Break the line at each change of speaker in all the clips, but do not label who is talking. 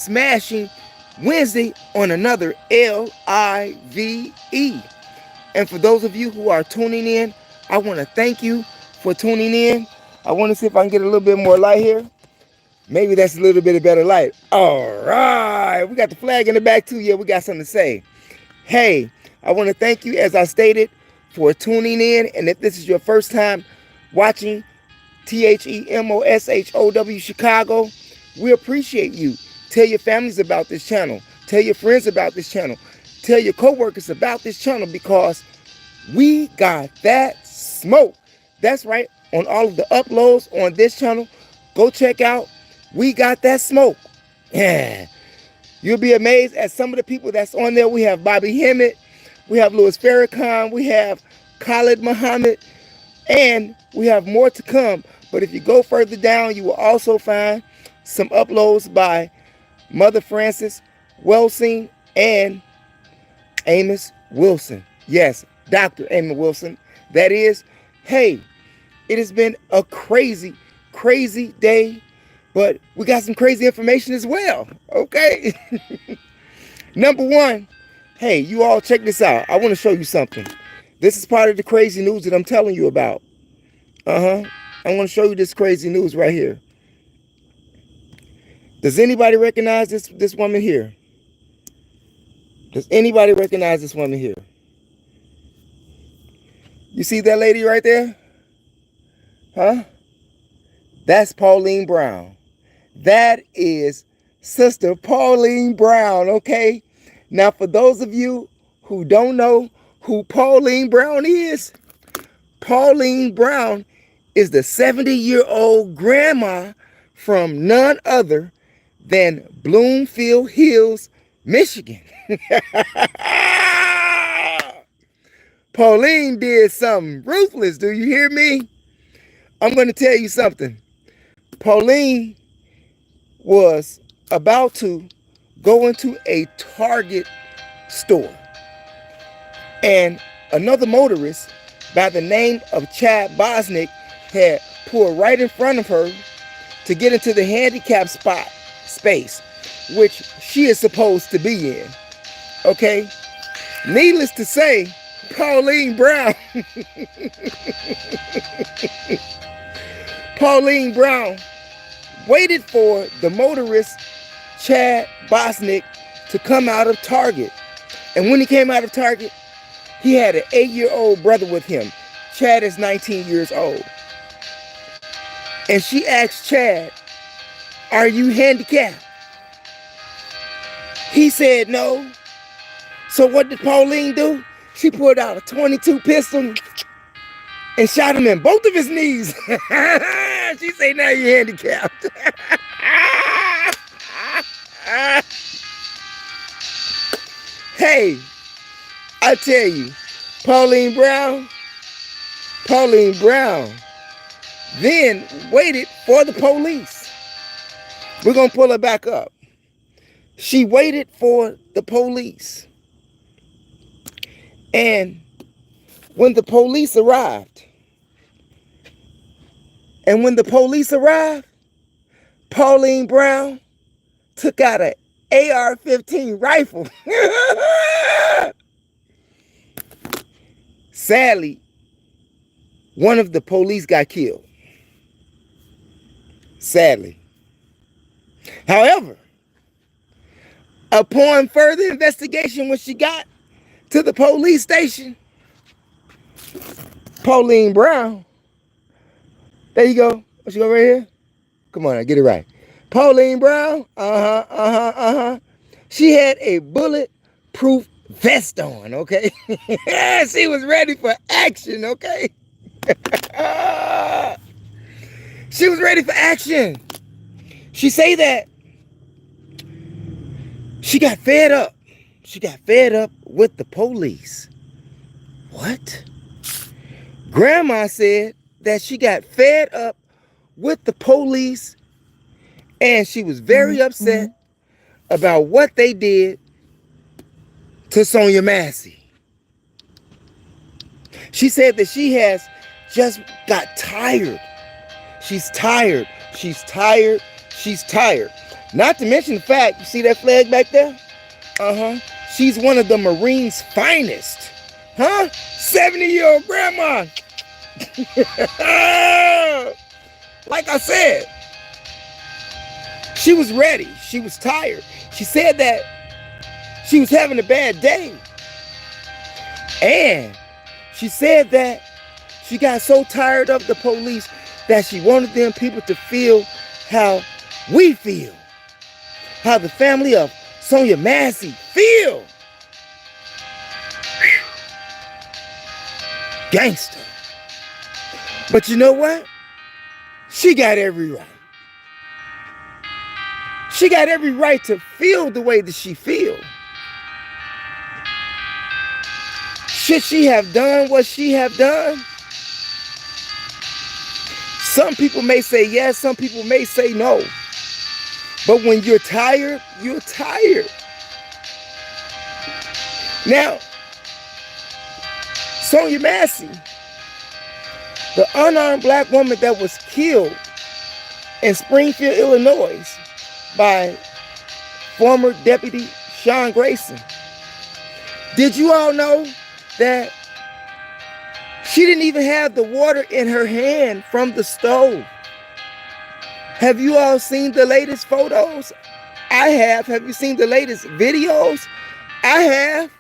smashing Wednesday on another LIVE. And for those of you who are tuning in, I want to thank you for tuning in. I want to see if I can get a little bit more light here. Maybe that's a little bit of better light. All right. We got the flag in the back too. Yeah, we got something to say. Hey, I want to thank you, as I stated, for tuning in. And if this is your first time watching THEMOSHOW Chicago, we appreciate you. Tell your families about this channel. Tell your friends about this channel. Tell your coworkers about this channel, because we got that smoke. That's right. On all of the uploads on this channel, go check out We Got That Smoke. Yeah. You'll be amazed at some of the people that's on there. We have Bobby Hemmett. We have Louis Farrakhan. We have Khalid Muhammad. And we have more to come. But if you go further down, you will also find some uploads by Mother Frances Welsing and Amos Wilson. Yes, Dr. Amos Wilson. That is, hey, it has been a crazy, crazy day, but we got some crazy information as well, okay? Number one, hey, you all check this out. I want to show you something. This is part of the crazy news that I'm telling you about. I want to show you this crazy news right here. Does anybody recognize this woman here? Does anybody recognize this woman here? You see that lady right there? Huh? That's Pauline Brown. That is Sister Pauline Brown, okay? Now, for those of you who don't know who Pauline Brown is, Pauline Brown is the 70-year-old grandma from none other than Bloomfield Hills, Michigan. Pauline did something ruthless. Do you hear me? I'm going to tell you something. Pauline was about to go into a Target store, and another motorist by the name of Chad Bosnick had pulled right in front of her to get into the handicap space, which she is supposed to be in. Okay? Needless to say, Pauline Brown Pauline Brown waited for the motorist Chad Bosnick to come out of Target. And when he came out of Target, he had an 8-year-old brother with him. Chad is 19 years old. And she asked Chad, "Are you handicapped?" He said no. So what did Pauline do? She pulled out a .22 pistol and shot him in both of his knees. She said, "Now you're handicapped." Hey, I tell you, Pauline Brown then waited for the police. We're going to pull her back up. She waited for the police. And when the police arrived, Pauline Brown took out an AR-15 rifle. Sadly, one of the police got killed. Sadly. However, upon further investigation, when she got to the police station, Pauline Brown, there you go. What's she go right here? Come on, get it right. Pauline Brown, she had a bulletproof vest on, okay? She was ready for action, okay? She was ready for action. She say that she got fed up. She got fed up with the police. What? Grandma said that she got fed up with the police, and she was very upset about what they did to Sonya Massey. She said that she has just got tired. She's tired. She's tired. She's tired. Not to mention the fact, you see that flag back there? She's one of the Marines' finest. 70-year-old grandma. Like I said, she was ready. She was tired. She said that she was having a bad day. And she said that she got so tired of the police that she wanted them people to feel how we feel. How the family of Sonya Massey feel. Whew. Gangster. But you know what? She got every right. She got every right to feel the way that she feels. Should she have done what she have done? Some people may say yes, some people may say no. But when you're tired, you're tired. Now, Sonya Massey, the unarmed black woman that was killed in Springfield, Illinois by former Deputy Sean Grayson. Did you all know that she didn't even have the water in her hand from the stove? Have you all seen the latest photos? I have. Have you seen the latest videos? I have.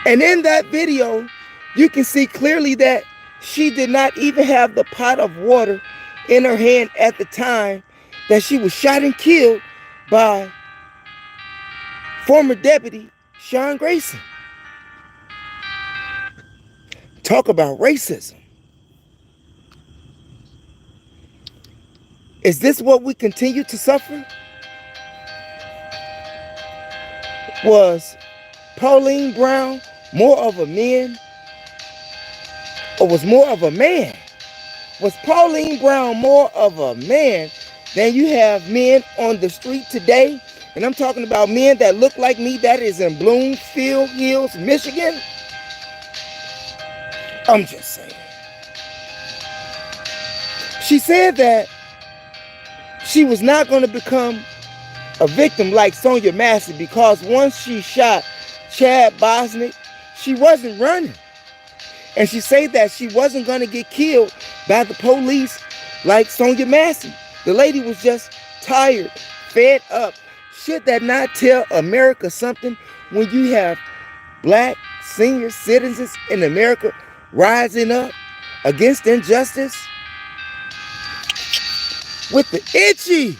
And in that video, you can see clearly that she did not even have the pot of water in her hand at the time that she was shot and killed by former Deputy Sean Grayson. Talk about racism. Is this what we continue to suffer? Was Pauline Brown more of a man or was more of a man? Was Pauline Brown more of a man than you have men on the street today? And I'm talking about men that look like me, that is in Bloomfield Hills, Michigan. I'm just saying. She said that she was not going to become a victim like Sonya Massey because once she shot Chad Bosnick, she wasn't running. And she said that she wasn't going to get killed by the police like Sonya Massey. The lady was just tired, fed up. Should that not tell America something when you have black senior citizens in America rising up against injustice? With the itchy.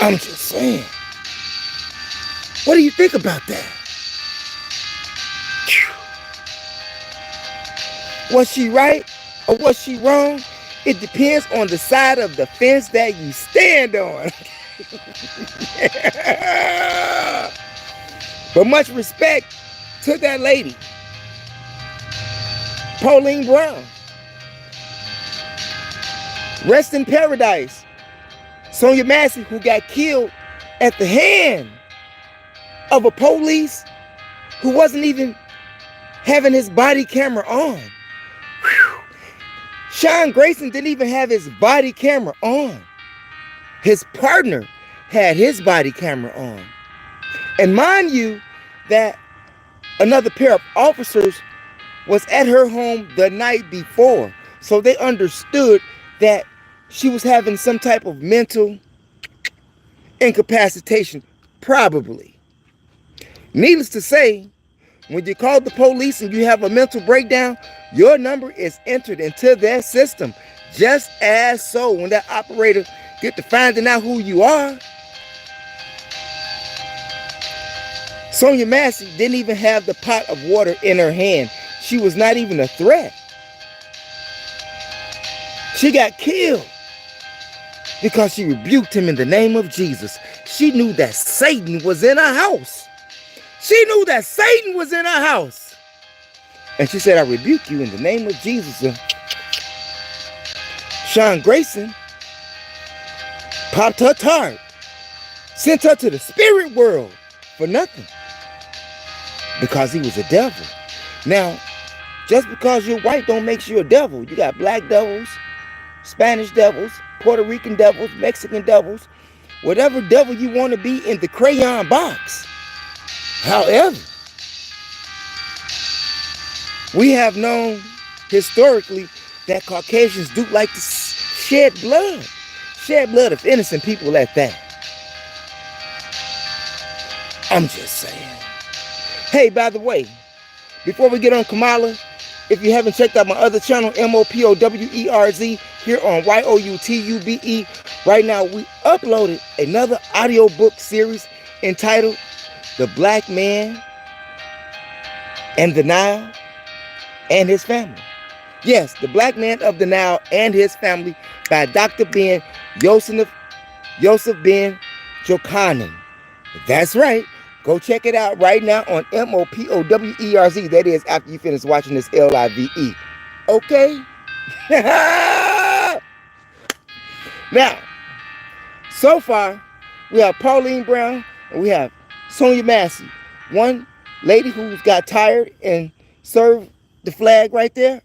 I'm just saying. What do you think about that? Was she right or was she wrong? It depends on the side of the fence that you stand on. But much respect to that lady, Pauline Brown. Rest in paradise, Sonya Massey, who got killed at the hand of a police who wasn't even having his body camera on. Whew. Sean Grayson didn't even have his body camera on. His partner had his body camera on. And mind you that another pair of officers was at her home the night before. So they understood that she was having some type of mental incapacitation, probably. Needless to say, when you call the police and you have a mental breakdown, your number is entered into their system. Just as so, when that operator get to finding out who you are. Sonya Massey didn't even have the pot of water in her hand. She was not even a threat. She got killed because she rebuked him in the name of Jesus. She knew that Satan was in her house. She knew that Satan was in her house. And she said, I rebuke you in the name of Jesus. And Sean Grayson popped her tart, sent her to the spirit world for nothing because he was a devil. Now, just because you're white don't make you a devil. You got black devils, Spanish devils, Puerto Rican devils, Mexican devils, whatever devil you want to be in the crayon box. However, we have known historically that Caucasians do like to shed blood of innocent people at that. I'm just saying. Hey, by the way, before we get on Kamala, if you haven't checked out my other channel, MOPOWERZ, here on YOUTUBE, right now we uploaded another audiobook series entitled The Black Man and the Nile and His Family. Yes, The Black Man of the Nile and His Family by Dr. Ben Yosef Ben Jochanan. That's right. Go check it out right now on MOPOWERZ. That is after you finish watching this LIVE. Okay? Now, so far, we have Pauline Brown and we have Sonya Massey. One lady who's got tired and served the flag right there.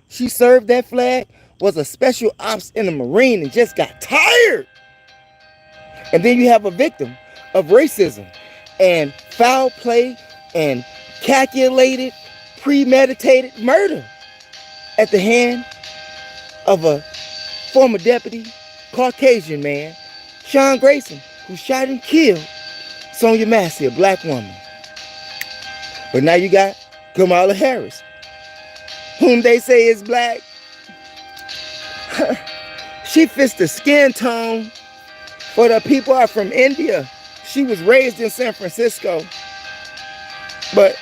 She served that flag, was a special ops in the Marine and just got tired. And then you have a victim of racism and foul play and calculated, premeditated murder at the hand of a former deputy Caucasian man, Sean Grayson, who shot and killed Sonya Massey, a black woman. But now you got Kamala Harris, whom they say is black. She fits the skin tone for the people are from India. She was raised in San Francisco, but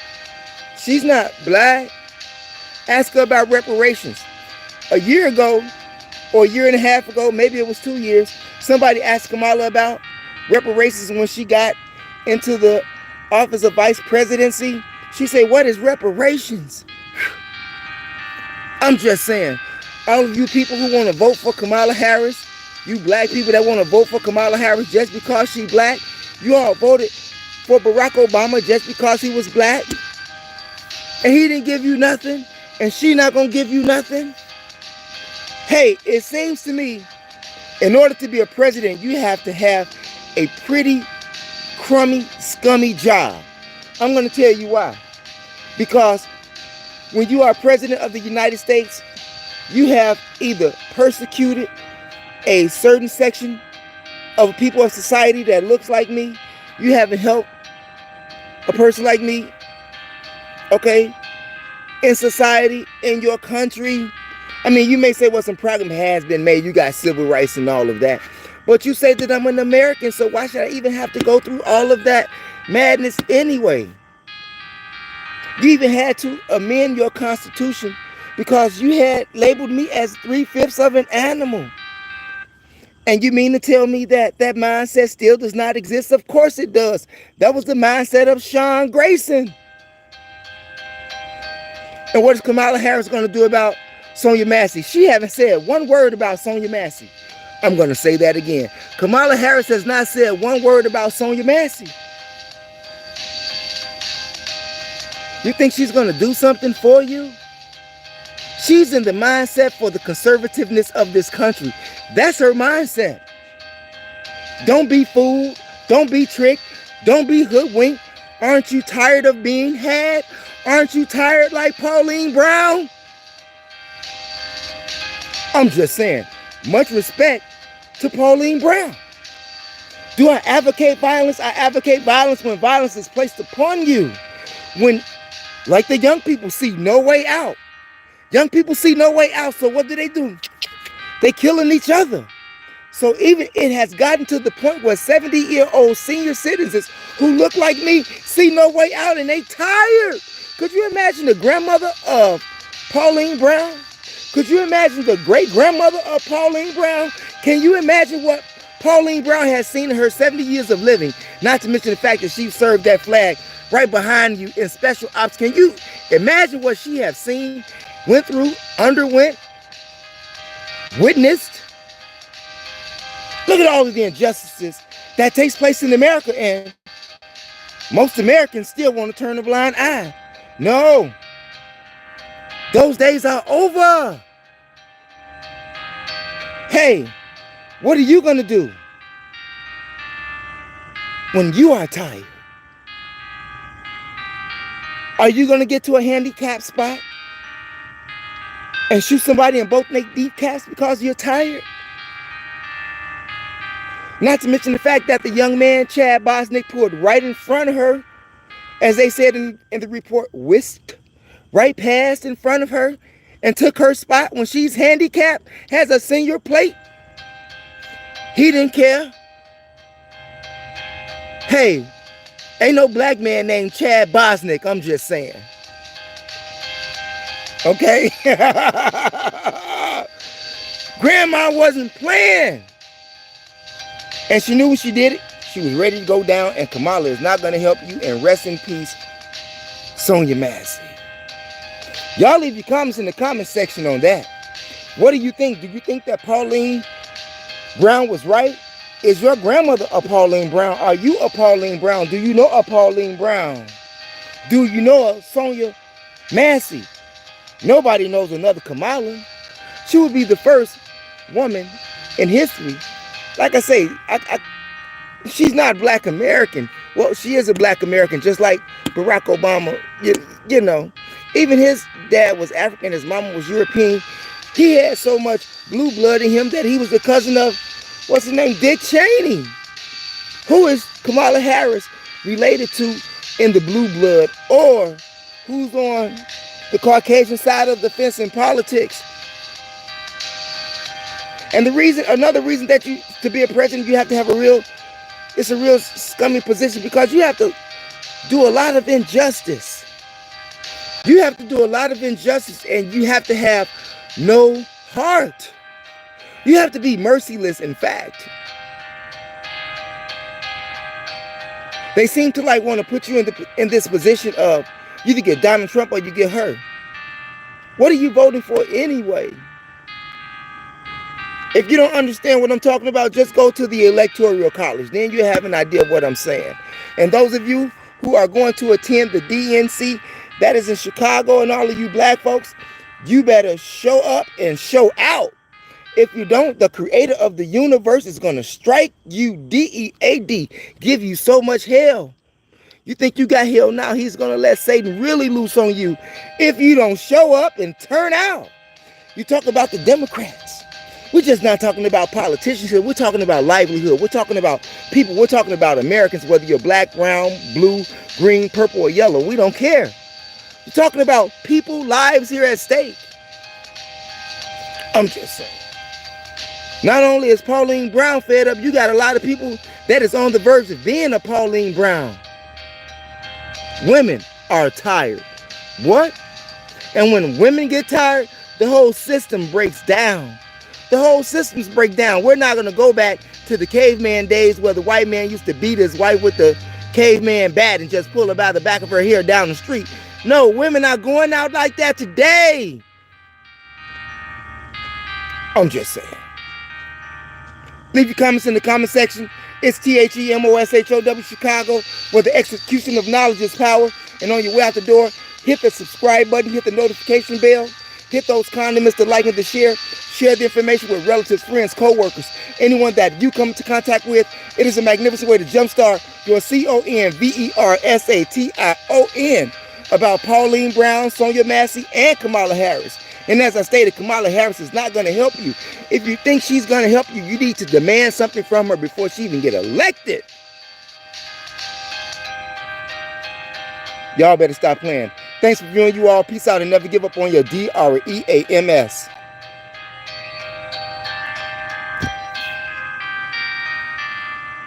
she's not black. Ask her about reparations. A year ago, or a year and a half ago, maybe it was 2 years, somebody asked Kamala about reparations when she got into the office of vice presidency. She said, "What is reparations?" I'm just saying, all of you people who want to vote for Kamala Harris, you black people that want to vote for Kamala Harris just because she's black, you all voted for Barack Obama just because he was black, and he didn't give you nothing, and she not gonna give you nothing. Hey, it seems to me, in order to be a president, you have to have a pretty crummy, scummy job. I'm gonna tell you why. Because when you are president of the United States, you have either persecuted a certain section of people of society that looks like me. You haven't helped a person like me, okay, in society, in your country. I mean, you may say, well, some progress has been made. You got civil rights and all of that. But you say that I'm an American, so why should I even have to go through all of that madness anyway? You even had to amend your Constitution because you had labeled me as 3/5 of an animal. And you mean to tell me that that mindset still does not exist? Of course it does. That was the mindset of Sean Grayson. And what is Kamala Harris going to do about Sonya Massey? She haven't said one word about Sonya Massey. I'm going to say that again. Kamala Harris has not said one word about Sonya Massey. You think she's going to do something for you? She's in the mindset for the conservativeness of this country. That's her mindset. Don't be fooled. Don't be tricked. Don't be hoodwinked. Aren't you tired of being had? Aren't you tired like Pauline Brown? I'm just saying, much respect to Pauline Brown. Do I advocate violence? I advocate violence when violence is placed upon you. When, like the young people, see no way out. Young people see no way out, so what do? They killing each other. So even it has gotten to the point where 70-year-old senior citizens who look like me see no way out and they tired. Could you imagine the grandmother of Pauline Brown? Could you imagine the great-grandmother of Pauline Brown? Can you imagine what Pauline Brown has seen in her 70 years of living? Not to mention the fact that she served that flag right behind you in special ops. Can you imagine what she has seen, went through, underwent, witnessed? Look at all of the injustices that takes place in America, and most Americans still want to turn a blind eye. No, those days are over. Hey, What are you going to do when you are tired? Are you going to get to a handicap spot and shoot somebody in both kneecaps because you're tired? Not to mention the fact that the young man, Chad Bosnick, pulled right in front of her, as they said in the report, whisked right past in front of her and took her spot when she's handicapped, has a senior plate. He didn't care. Hey, ain't no black man named Chad Bosnick, I'm just saying. Okay? Grandma wasn't playing. And she knew when she did it, she was ready to go down, and Kamala is not going to help you. And rest in peace, Sonya Massey. Y'all leave your comments in the comment section on that. What do you think? Do you think that Pauline Brown was right? Is your grandmother a Pauline Brown? Are you a Pauline Brown? Do you know a Pauline Brown? Do you know a Sonya Massey? Nobody knows another Kamala. She would be the first woman in history. Like I say, she's not black American. Well, she is a black American, just like Barack Obama. You know, even his dad was African, his mama was European. He had so much blue blood in him that he was the cousin of, what's his name, Dick Cheney. Who is Kamala Harris related to in the blue blood, or who's on the Caucasian side of the fence in politics? And another reason that to be a president, you have to have it's a real scummy position, because you have to do a lot of injustice. You have to do a lot of injustice, and you have to have no heart. You have to be merciless, in fact. They seem to want to put you in this position of you either get Donald Trump or you get her. What are you voting for anyway? If you don't understand what I'm talking about, just go to the Electoral College. Then you have an idea of what I'm saying. And those of you who are going to attend the DNC, that is in Chicago, and all of you black folks, you better show up and show out. If you don't, the creator of the universe is going to strike you, DEAD, give you so much hell. You think you got hell now? He's going to let Satan really loose on you if you don't show up and turn out. You talk about the Democrats. We're just not talking about politicians here. We're talking about livelihood. We're talking about people. We're talking about Americans, whether you're black, brown, blue, green, purple, or yellow. We don't care. We're talking about people, lives here at stake. I'm just saying. Not only is Pauline Brown fed up, you got a lot of people that is on the verge of being a Pauline Brown. Women are tired. What? And when women get tired, the whole system breaks down. The whole systems break down. We're not going to go back to the caveman days where the white man used to beat his wife with the caveman bat and just pull her by the back of her hair down the street. No, women are going out like that today. I'm just saying. Leave your comments in the comment section. It's THEMOSHOW Chicago, where the execution of knowledge is power. And on your way out the door, hit the subscribe button, hit the notification bell, hit those condiments to like and to share. Share the information with relatives, friends, co-workers, anyone that you come into contact with. It is a magnificent way to jumpstart your CONVERSATION about Pauline Brown, Sonya Massey, and Kamala Harris. And as I stated, Kamala Harris is not going to help you. If you think she's going to help you, you need to demand something from her before she even get elected. Y'all better stop playing. Thanks for viewing, you all. Peace out and never give up on your DREAMS.